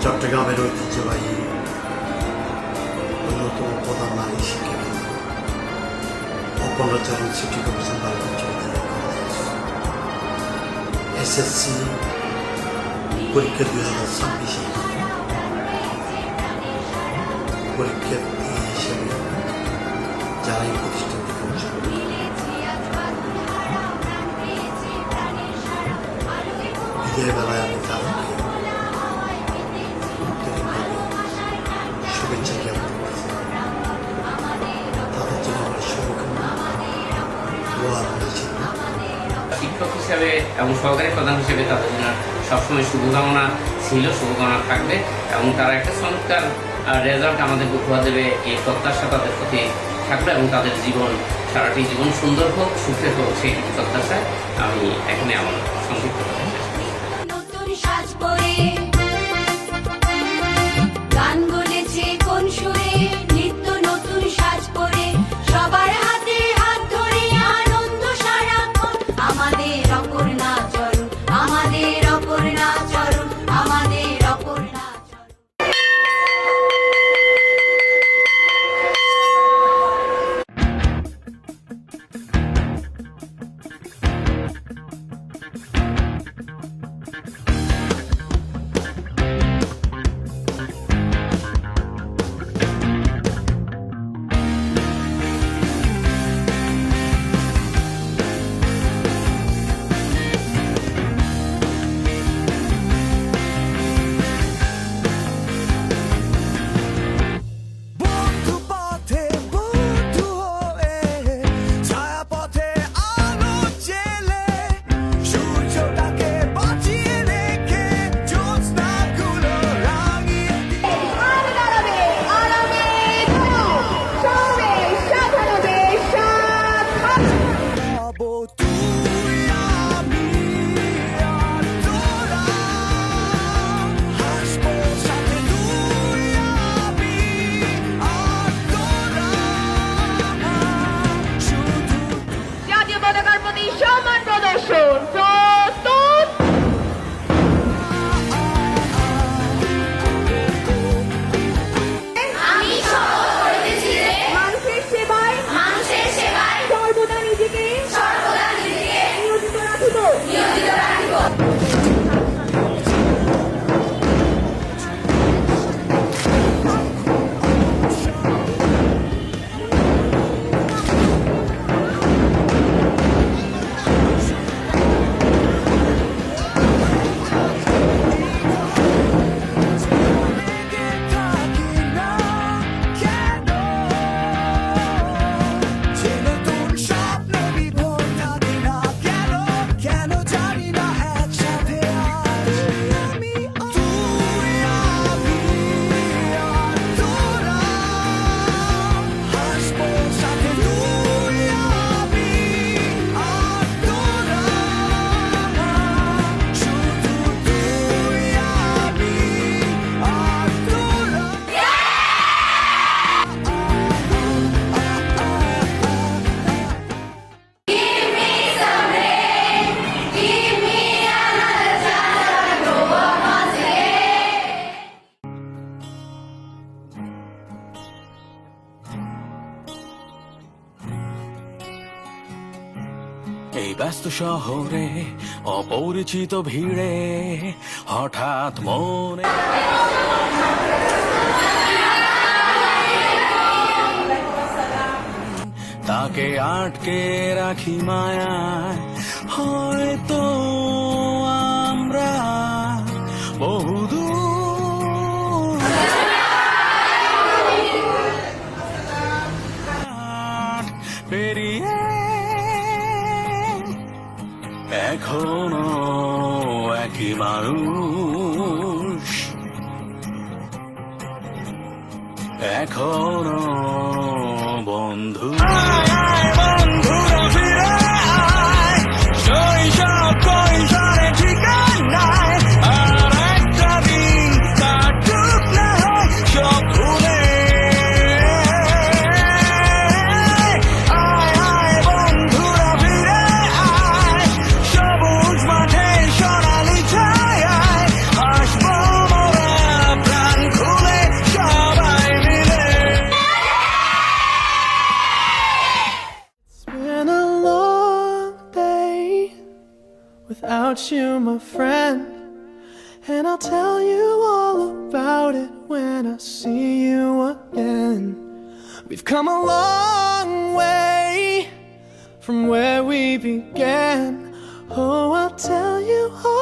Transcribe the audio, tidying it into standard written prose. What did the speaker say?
চট্টগ্রামের ঐতিহ্যবাহী অন্যতম প্রধান নারী শিক্ষাকেন্দ্র অপর্ণচরণ সিটি কমিশন বালিকা উচ্চ বিদ্যালয় এসএসসি পরীক্ষা 2026 পরীক্ষার্থী হিসেবে যারা এই প্রতিষ্ঠানটি পৌঁছাবে বিদায় বেলায় আমি তাদেরকে শুভেচ্ছা জ্ঞাপন করেছি। তাদের জন্য আমার শুভকামনা দোয়া রয়েছে। শিক্ষক হিসেবে এবং সহকারী প্রধান হিসেবে তাদের জন্য সবসময় শুভকামনা ছিল, শুভকামনা থাকবে এবং তারা একটা চমৎকার রেজাল্ট আমাদের উপহার দেবে এই প্রত্যাশা তাদের প্রতি থাকবে এবং তাদের জীবন সারাটি জীবন সুন্দর হোক, সুখে হোক, সেই প্রত্যাশায় আমি এখানে আমার সংক্ষিপ্ত কথা গান বলেছে কোন সুরে নিত্য নতুন সাজ পরে সবার হাতে হাত ধরে আনন্দ সারাক্ষণ আমাদের অপর না চরণ, আমাদের অপর না চরণ, আমাদের অপর না চরণ। এই ব্যস্ত শহরে অপরিচিত ভিড়ে হঠাৎ মনে তাকে আটকে রাখি মায়ায়, হয়তো আমরা বহুদূর পেরিয়ে এখনো একই মানুষ, এখনো বন্ধু। শৈশব কৈশোরে ঠিকানায় আর একটা দিন কাটুক না হয় সব ভুলে। আয় আয় বন্ধুরা ফিরে আয়, সবুজ a friend, and I'll tell you all about it when I see you again. We've come a long way from where we began. Oh, I'll tell you all